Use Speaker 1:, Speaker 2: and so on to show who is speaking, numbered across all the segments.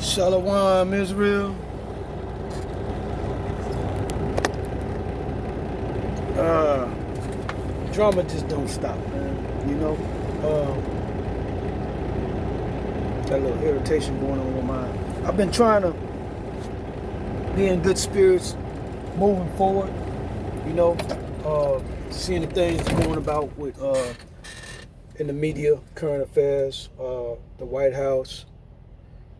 Speaker 1: Shalom, Israel. Uh, Drama just don't stop, man. That little irritation going on with mine. I've been trying to be in good spirits, moving forward. You know, seeing the things going about with in the media, current affairs, the White House,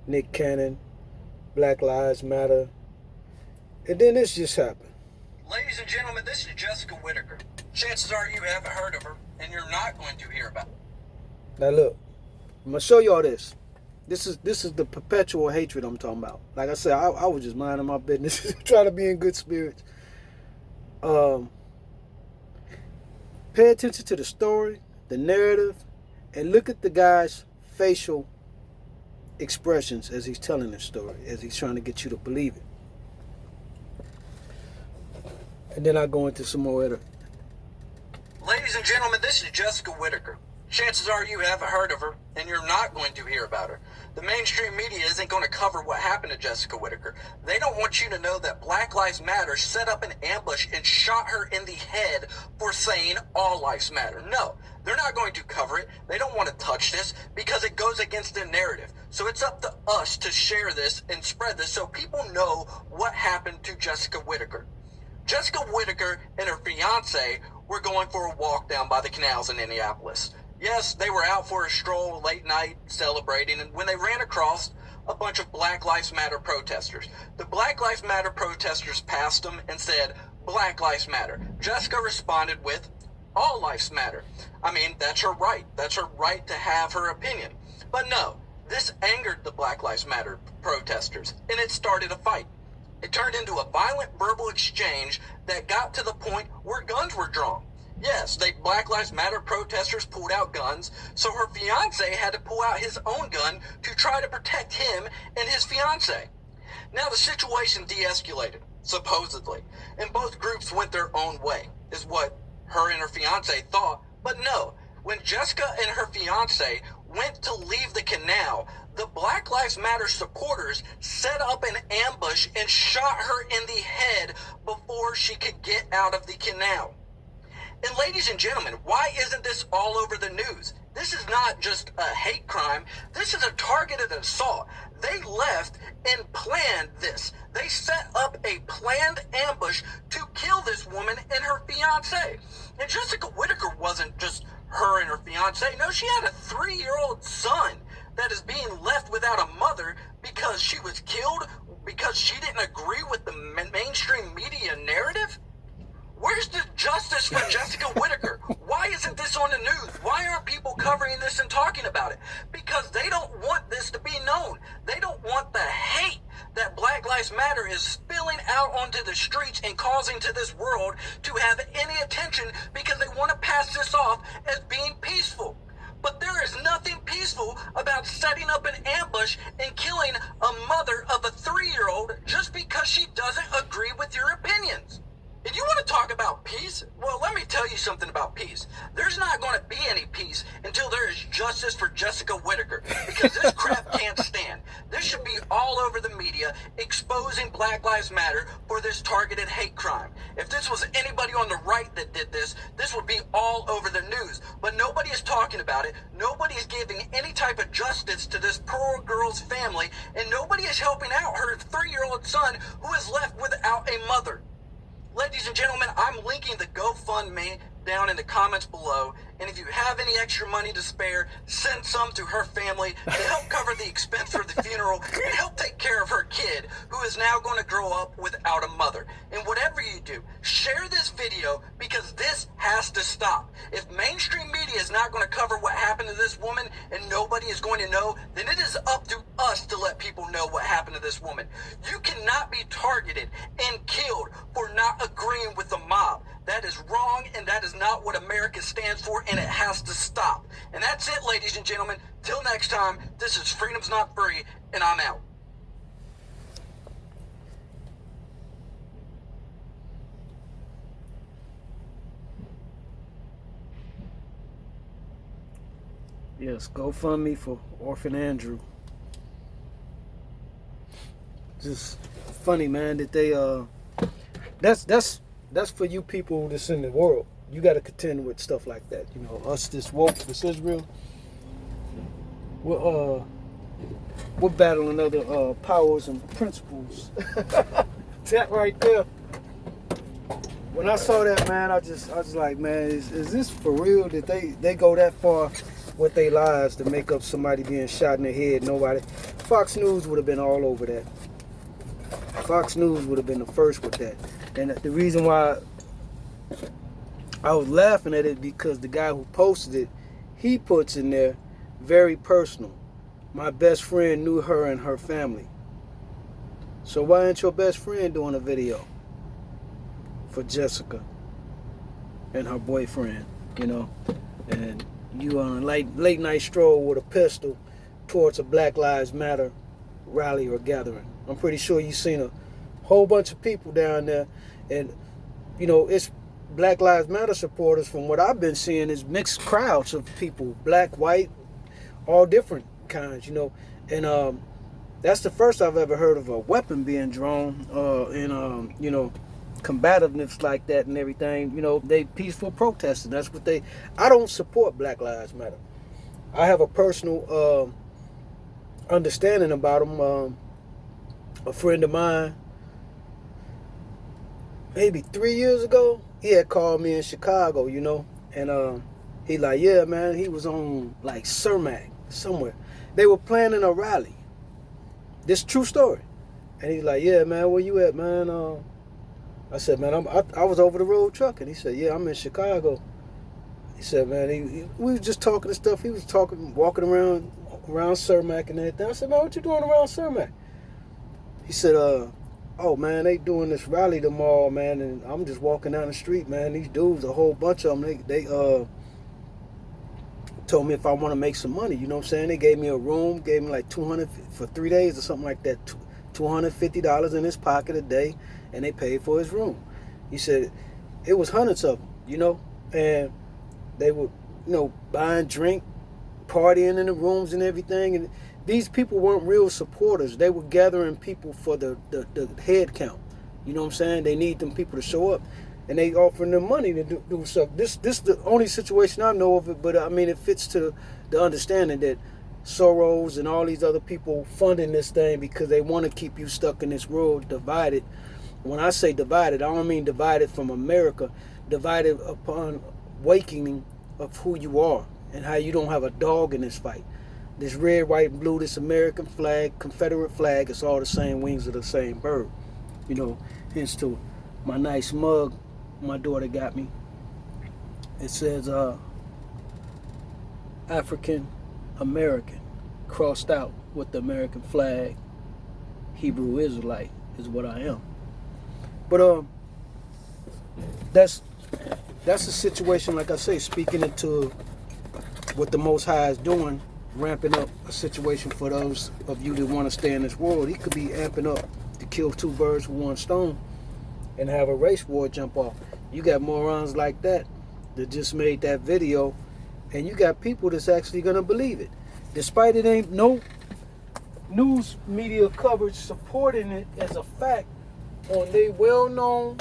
Speaker 1: Nick Cannon, Black Lives Matter, and then this just happened.
Speaker 2: Ladies and gentlemen, this is Jessica Whitaker. Chances are you haven't heard of her, and you're not going to hear about her.
Speaker 1: Now look, I'm gonna show y'all this. This is the perpetual hatred I'm talking about. Like I said, I was just minding my business, trying to be in good spirits. Um, Pay attention to the story, the narrative, and look at the guy's facial expressions as he's telling the story, as he's trying to get you to believe it. And then I go into some more of it.
Speaker 2: Ladies and gentlemen, this is Jessica Whitaker. Chances are you haven't heard of her, and you're not going to hear about her. The mainstream media isn't going to cover what happened to Jessica Whitaker. They don't want you to know that Black Lives Matter set up an ambush and shot her in the head for saying all lives matter. No, they're not going to cover it. They don't want to touch this because it goes against their narrative. So it's up to us to share this and spread this so people know what happened to Jessica Whitaker. Jessica Whitaker and her fiance were going for a walk down by the canals in Indianapolis. Yes, they were out for a stroll late night celebrating, and when they ran across a bunch of Black Lives Matter protesters, the Black Lives Matter protesters passed them and said, Black Lives Matter. Jessica responded with, all lives matter. I mean, that's her right. That's her right to have her opinion. But no, this angered the Black Lives Matter protesters, and it started a fight. It turned into a violent verbal exchange that got to the point where guns were drawn. Yes, the Black Lives Matter protesters pulled out guns, so her fiance had to pull out his own gun to try to protect him and his fiance. Now the situation de-escalated, supposedly, and both groups went their own way, is what her and her fiance thought. But no, when Jessica and her fiance went to leave the canal, the Black Lives Matter supporters set up an ambush and shot her in the head before she could get out of the canal. And ladies and gentlemen, why isn't this all over the news? This is not just a hate crime. This is a targeted assault. They left and planned this. They set up a planned ambush to kill this woman and her fiance. And Jessica Whitaker wasn't just her and her fiance. No, she had a 3-year-old son that is being left without a mother because she was killed because she didn't agree with the mainstream media narrative. Where's the justice for Jessica Whitaker? Why isn't this on the news? Why aren't people covering this and talking about it? Because they don't want this to be known. They don't want the hate that Black Lives Matter is spilling out onto the streets and causing to this world to have any attention because they want to pass this off as being peaceful. But there is nothing peaceful about setting up an ambush and killing a mother of a 3-year-old just because she doesn't agree with your opinions. If you want to talk about peace, well, let me tell you something about peace. There's not going to be any peace until there is justice for Jessica Whitaker, because this crap can't stand. This should be all over the media exposing Black Lives Matter for this targeted hate crime. If this was anybody on the right that did this, this would be all over the news. But nobody is talking about it. Nobody is giving any type of justice to this poor girl's family, and nobody is helping out her 3-year-old son who is left without a mother. Ladies and gentlemen, I'm linking the GoFundMe down in the comments below, and if you have any extra money to spare, send some to her family to help cover the expense for the funeral and help take care of her kid, who is now going to grow up without a mother. And whatever you do, share this video because this has to stop. If mainstream media is not going to cover what happened to this woman and nobody is going to know, then it is up to us to let people know what happened to this woman. You cannot be targeted and killed for not agreeing with the mob. That is wrong, and that is not what America stands for, and it has to stop. And that's it, ladies and gentlemen. Till next time, this is Freedom's Not Free, and I'm out.
Speaker 1: Yes, GoFundMe for Orphan Andrew. just funny, man, that they that's for you people that's in the world. You got to contend with stuff like that. You know, us this woke, this Israel. We're battling other powers and principles. That right there. When I saw that, man, I was like, man, is this for real? That they go that far with their lies to make up somebody being shot in the head? Nobody. Fox News would have been all over that. Fox News would have been the first with that. And the reason why I was laughing at it, because the guy who posted it, he puts in there, very personal. My best friend knew her and her family. So why ain't your best friend doing a video for Jessica and her boyfriend, you know? And you on a late night stroll with a pistol towards a Black Lives Matter rally or gathering. I'm pretty sure you've seen a whole bunch of people down there, and you know, it's Black Lives Matter supporters. From what I've been seeing, is mixed crowds of people, black, white, all different kinds, you know. And that's the first I've ever heard of a weapon being drawn in you know, combativeness like that and everything. You know, they peaceful protesting. That's what they. I don't support Black Lives Matter. I have a personal understanding about them. A friend of mine, maybe 3 years ago, he had called me in Chicago, you know, and he like, yeah, man, he was on like Cermak somewhere. They were planning a rally. This true story. And he's like, yeah, man, where you at, man? I said, man, I was over the road trucking. He said, yeah, I'm in Chicago. He said, man, we was just talking and stuff. He was talking, walking around Cermak and everything. I said, man, what you doing around Cermak? He said, oh, man, they doing this rally tomorrow, man, and I'm just walking down the street, man. These dudes, a whole bunch of them, they told me if I want to make some money, you know what I'm saying? They gave me a room, gave me like $200 for 3 days or something like that, $250 in his pocket a day, and they paid for his room. He said it was hundreds of them, you know, and they were, you know, buying drink, partying in the rooms and everything. And these people weren't real supporters. They were gathering people for the head count. You know what I'm saying? They need them people to show up, and they offering them money to do stuff. This is the only situation I know of it, but I mean, it fits to the understanding that Soros and all these other people funding this thing because they want to keep you stuck in this world divided. When I say divided, I don't mean divided from America, divided upon awakening of who you are and how you don't have a dog in this fight. This red, white, and blue, this American flag, Confederate flag, it's all the same wings of the same bird. You know, hence to my nice mug my daughter got me. It says African American crossed out with the American flag. Hebrew Israelite is what I am. But that's a situation, like I say, speaking into what the Most High is doing, ramping up a situation for those of you that want to stay in this world. He could be amping up to kill two birds with one stone and have a race war jump off. You got morons like that just made that video, and you got people that's actually going to believe it. Despite it ain't no news media coverage supporting it as a fact on their well-known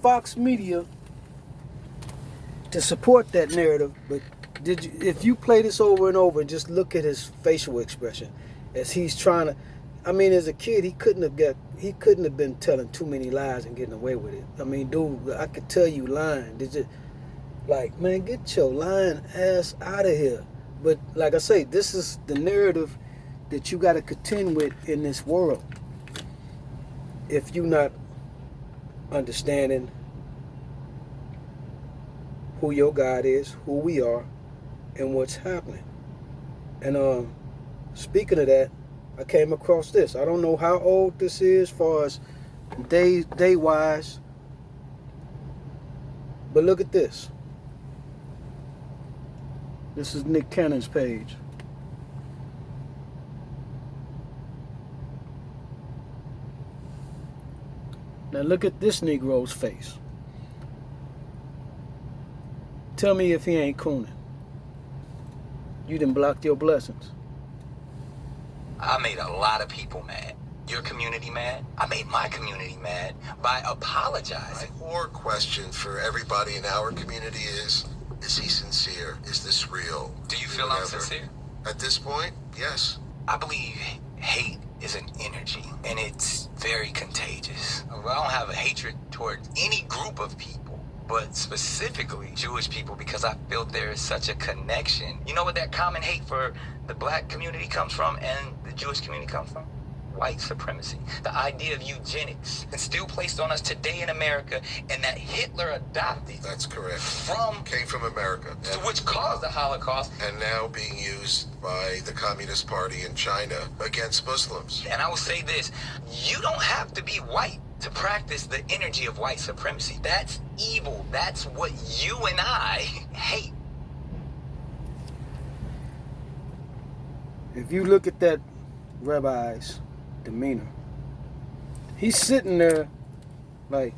Speaker 1: Fox Media to support that narrative. But if you play this over and over and just look at his facial expression as he's trying to, I mean, as a kid, he couldn't have been telling too many lies and getting away with it. I mean, dude, I could tell you lying. Like, man, get your lying ass out of here. But like I say, this is the narrative that you got to contend with in this world. If you're not understanding who your God is, who we are, and what's happening. And speaking of that, I came across this. I don't know how old this is as far as day wise, but look at this. This is Nick Cannon's page. Now look at this Negro's face. Tell me if he ain't cooning. You done blocked your blessings.
Speaker 3: I made a lot of people mad. your community mad. I made my community mad by apologizing.
Speaker 4: My core question for everybody in our community is he sincere? Is this real?
Speaker 3: Do you feel I'm sincere?
Speaker 4: At this point, yes.
Speaker 3: I believe hate is an energy, and it's very contagious. I don't have a hatred toward any group of people, but specifically Jewish people, because I feel there is such a connection. You know what that common hate for the black community comes from and the Jewish community comes from? White supremacy. The idea of eugenics is still placed on us today in America, and that Hitler adopted.
Speaker 4: That's correct.
Speaker 3: Came
Speaker 4: from America.
Speaker 3: Which caused the Holocaust.
Speaker 4: And now being used by the Communist Party in China against Muslims.
Speaker 3: And I will say this, you don't have to be white to practice the energy of white supremacy. That's evil. That's what you and I hate.
Speaker 1: If you look at that rabbi's demeanor, he's sitting there like,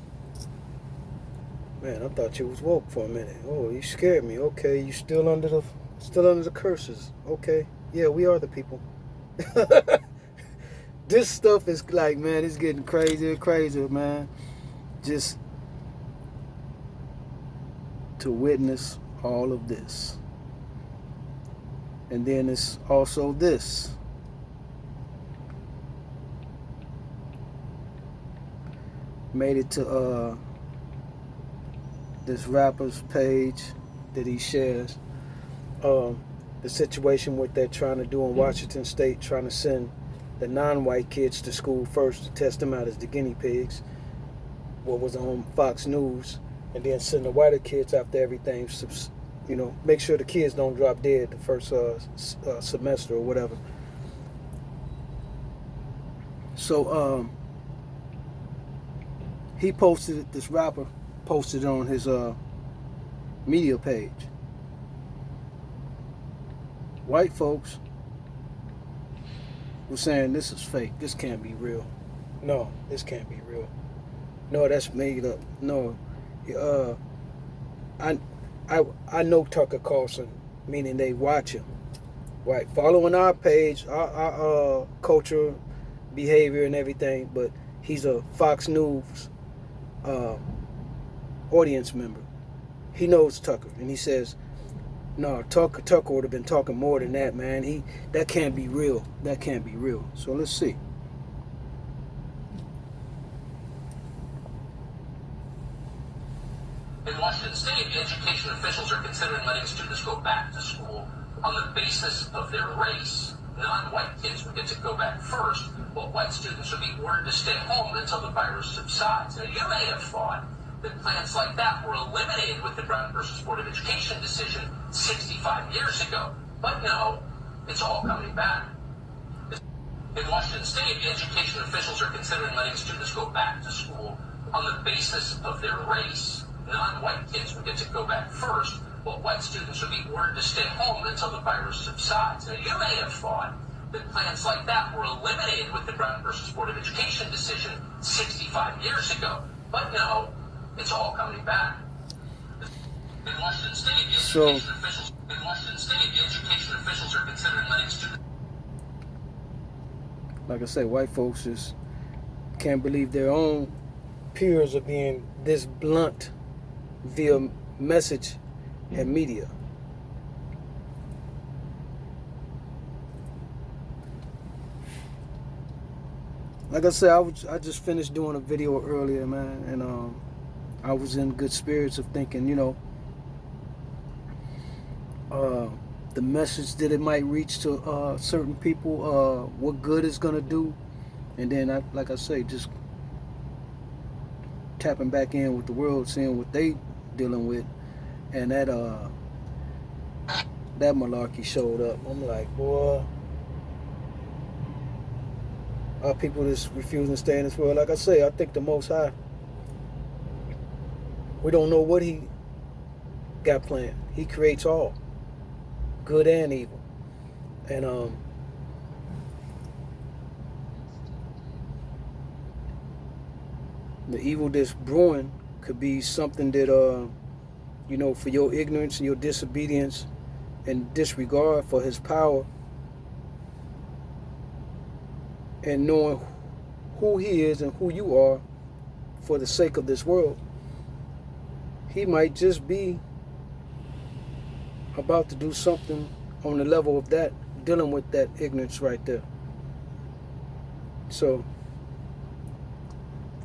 Speaker 1: man, I thought you was woke for a minute. Oh, you scared me. Okay, you still under the curses. Okay, yeah, we are the people. This stuff is like, man, it's getting crazier and crazier, man. Just to witness all of this. And then it's also this. Made it to this rapper's page that he shares. The situation what they're trying to do in Washington State, trying to send the non-white kids to school first to test them out as the guinea pigs, what was on Fox News, and then send the whiter kids after everything, you know, make sure the kids don't drop dead the first semester or whatever. So he posted it, this rapper posted it on his media page. White folks were saying this is fake, this can't be real. No, this can't be real. No, that's made up. No, I know Tucker Carlson, meaning they watch him, right? Following our page, our culture, behavior, and everything. But he's a Fox News audience member. He knows Tucker, and he says, "No, Tucker would have been talking more than that, man. That can't be real. That can't be real." So let's see.
Speaker 5: In Washington State, the education officials are considering letting students go back to school on the basis of their race. Non-white kids would get to go back first, while white students would be ordered to stay home until the virus subsides. Now, you may have thought that plans like that were eliminated with the Brown versus Board of Education decision 65 years ago. But no, it's all coming back. In Washington State, the education officials are considering letting students go back to school on the basis of their race. Non-white kids would get to go back first, while white students would be ordered to stay home until the virus subsides. Now, you may have thought that plans like that were eliminated with the Brown versus Board of Education decision 65 years ago. But no, it's all coming back. In Washington State, the education officials are considering letting students.
Speaker 1: Like I say, white folks just can't believe their own peers are being this blunt via message and media. Like I said, I just finished doing a video earlier, man, and I was in good spirits of thinking, you know, the message that it might reach to certain people, what good it's gonna do, and then like I say, just tapping back in with the world, seeing what they dealing with, and that malarkey showed up. I'm like, boy, are people just refusing to stay in this world? Like I say, I think the Most High, we don't know what He got planned. He creates all, good and evil, and the evil that's brewing could be something that, you know, for your ignorance and your disobedience and disregard for His power, and knowing who he is and who you are for the sake of this world, he might just be about to do something on the level of that, dealing with that ignorance right there. So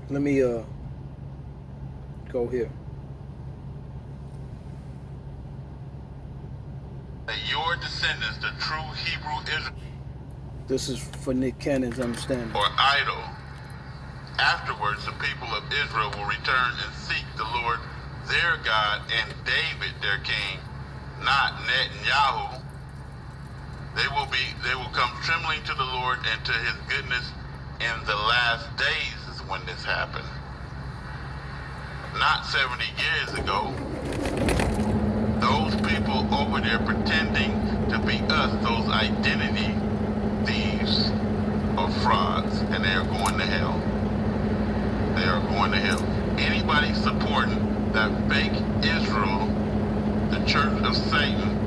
Speaker 1: let me go here.
Speaker 6: That your descendants, the true Hebrew Israel,
Speaker 1: This is for Nick Cannon's understanding.
Speaker 6: or idol. Afterwards, the people of Israel will return and seek the Lord their God and David their king, not Netanyahu. They will come trembling to the Lord and to his goodness in the last days is when this happened. Not 70 years ago. Those people over there pretending to be us, those identity thieves are frauds, and they are going to hell. They are going to hell. Anybody supporting that fake Israel, the church of Satan,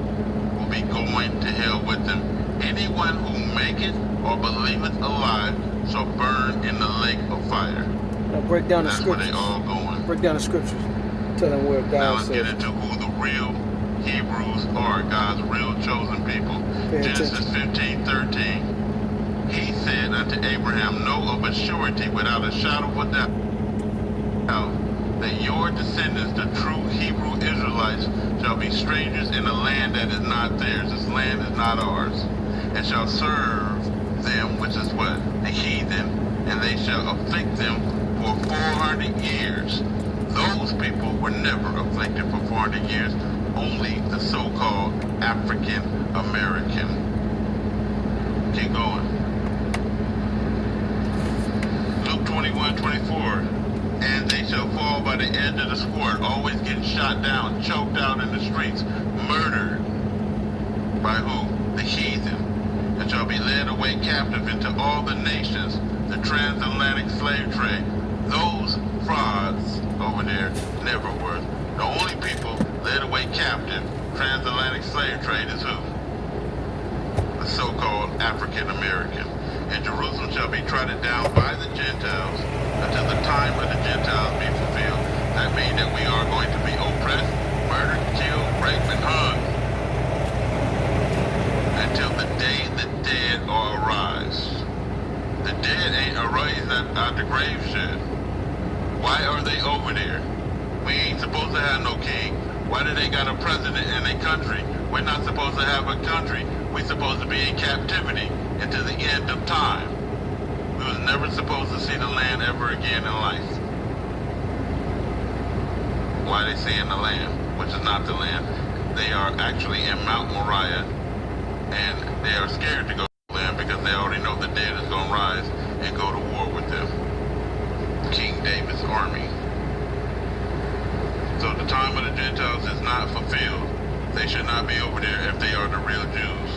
Speaker 6: will be going to hell with them. Anyone who make it or believe it alive shall burn in the lake of fire.
Speaker 1: Now break down the
Speaker 6: That's where
Speaker 1: scriptures.
Speaker 6: they all going.
Speaker 1: Break down the scriptures. Tell them where
Speaker 6: Now
Speaker 1: God
Speaker 6: let's
Speaker 1: says.
Speaker 6: get into who the real Hebrews are, God's real chosen people.
Speaker 1: Pay
Speaker 6: Genesis 15:13. He said unto Abraham, know of a surety without a shadow of a doubt that your descendants, the true Hebrew Israelites, shall be strangers in a land that is not theirs. This land is not ours. And shall serve them, which is what? The heathen. And they shall afflict them for 400 years. Those people were never afflicted for 400 years. Only the so-called African American. Keep going. Luke 21:24. And they shall fall by the edge of the sword, always getting shot down, choked out in the streets, murdered. By who? The heathen. And shall be led away captive into all the nations, the transatlantic slave trade. Those frauds over there never were. The only people led away captive, transatlantic slave trade is who? The so-called African American. And Jerusalem shall be trodden down by the Gentiles until the time of the Gentiles be fulfilled. That means that we are going to be oppressed, murdered, killed, raped, and hung until the day the dead are arise. The dead ain't arised out the grave shed. Why are they over there? We ain't supposed to have no king. Why do they got a president in their country? We're not supposed to have a country. We're supposed to be in captivity until the end of time. We was never supposed to see the land ever again in life. Why they saying the land, which is not the land? They are actually in Mount Moriah, and they are scared to go to the land because they already know the dead is going to rise and go to war with them. King David's army. So the time of the Gentiles is not fulfilled. They should not be over there if they are the real Jews.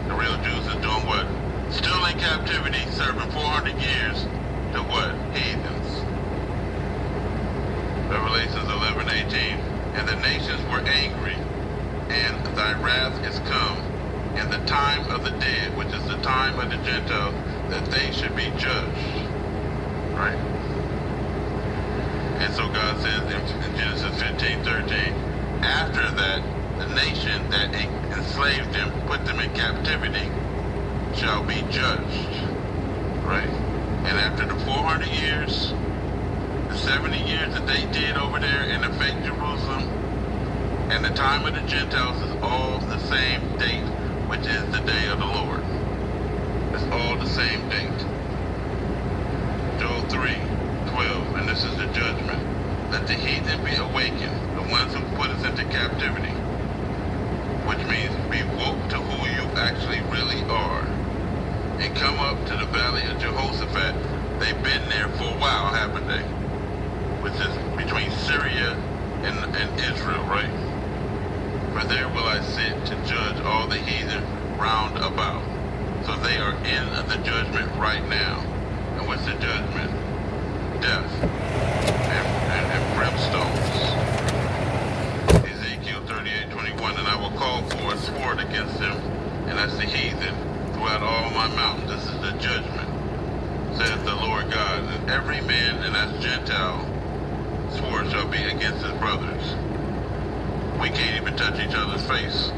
Speaker 6: The real Jews is doing what? Still in captivity, serving 400 years to what? Heathens. Revelations 11:18. And the nations were angry, and thy wrath is come, in the time of the dead, which is the time of the Gentiles, that they should be judged. Right? And so God says in Genesis 15:13, after that, the nation that enslaved them, put them in captivity, shall be judged. Right? And after the 400 years, the 70 years that they did over there in the fake Jerusalem, and the time of the Gentiles is all the same date, which is the day of the Lord. It's all the same date. Joel 3:12, and this is the judgment. Let the heathen be awakened, the ones who put us into captivity, which means be woke to who you actually really are, and come up to the valley of Jehoshaphat. They've been there for a while, haven't they? Which is between Syria and Israel, right? For there will I sit to judge all the heathen round about. So they are in the judgment right now. And what's the judgment? Death and brimstones. Ezekiel 38:21, and I will call for a sword against them, and that's the heathen, throughout all my mountains. This is the judgment, says the Lord God. Gentile sword shall be against his brothers. We can't even touch each other's face,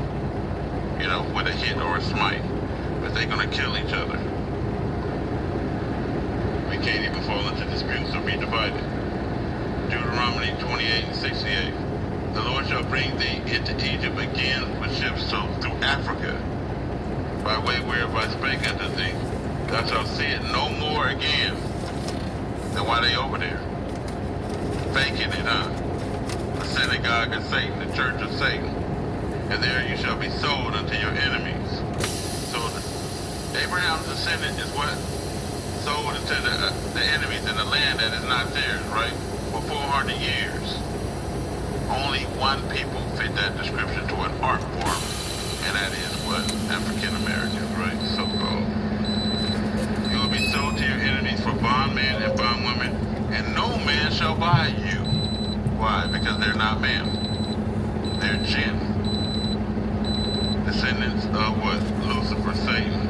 Speaker 6: with a hit or a smite, but they're going to kill each other. We can't even fall into disputes or be divided. Deuteronomy 28:68. The Lord shall bring thee into Egypt again with ships through Africa, by way whereof I spake unto thee. Thou shalt see it no more again. Then why they over there? Faking it, huh? The synagogue of Satan, the church of Satan. And there you shall be sold unto your enemies. So Abraham's descendant is what? Sold into the enemies in the land that is not theirs, right? For 400 years. Only one people fit that description to an art form, and that is what? African Americans, right? So-called. You will be sold to your enemies for bondmen and bondwomen, and no man shall buy you. Why? Because they're not man. They're jinn. Descendants of what? Lucifer, Satan.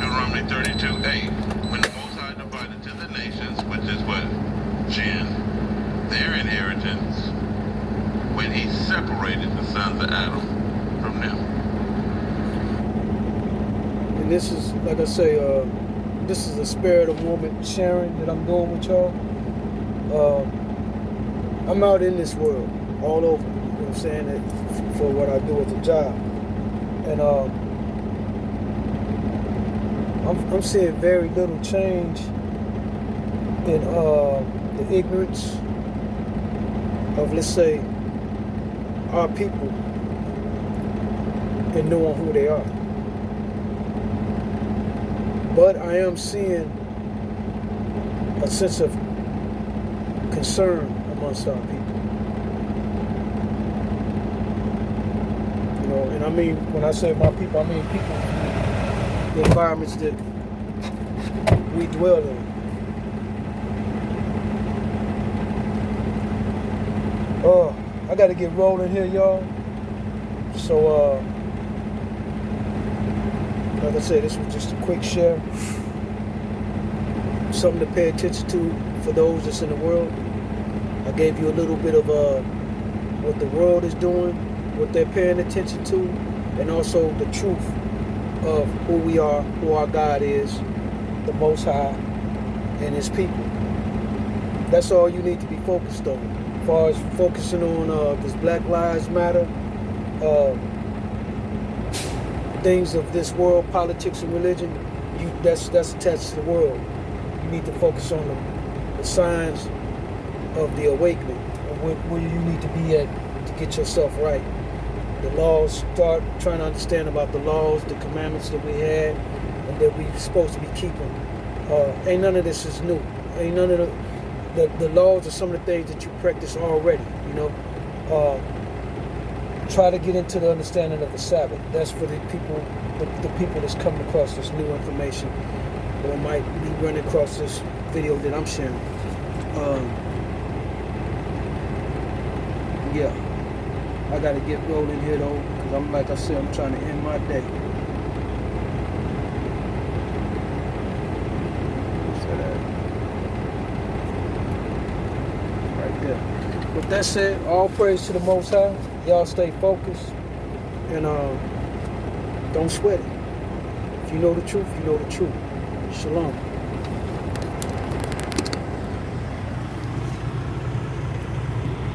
Speaker 6: Deuteronomy 32:8. When the Most High divided to the nations, which is what? Jinn, their inheritance, when he separated the sons of Adam from them.
Speaker 1: And this is, like I say, this is a spirit of moment sharing that I'm doing with y'all. I'm out in this world, all over, you know what I'm saying, for what I do as a job. And I'm seeing very little change in the ignorance of, let's say, our people and knowing who they are. But I am seeing a sense of concern amongst our people. And I mean, when I say my people, I mean people, the environments that we dwell in. I got to get rolling here, y'all. So, like I said, this was just a quick share. Something to pay attention to for those that's in the world. I gave you a little bit of what the world is doing, what they're paying attention to, and also the truth of who we are, who our God is, the Most High, and His people. That's all you need to be focused on. As far as focusing on this Black Lives Matter, things of this world, politics and religion, that's attached to the world. You need to focus on the signs of the awakening, of where you need to be at to get yourself right. The laws, start trying to understand about the laws, the commandments that we had, and that we're supposed to be keeping. Ain't none of this is new. Ain't none of the laws are some of the things that you practice already, Try to get into the understanding of the Sabbath. That's for the people that's coming across this new information, or might be running across this video that I'm sharing. Yeah, I gotta get rolling here though, because like I said, I'm trying to end my day. Right there. With that said, all praise to the Most High. Y'all stay focused and don't sweat it. If you know the truth, you know the truth. Shalom.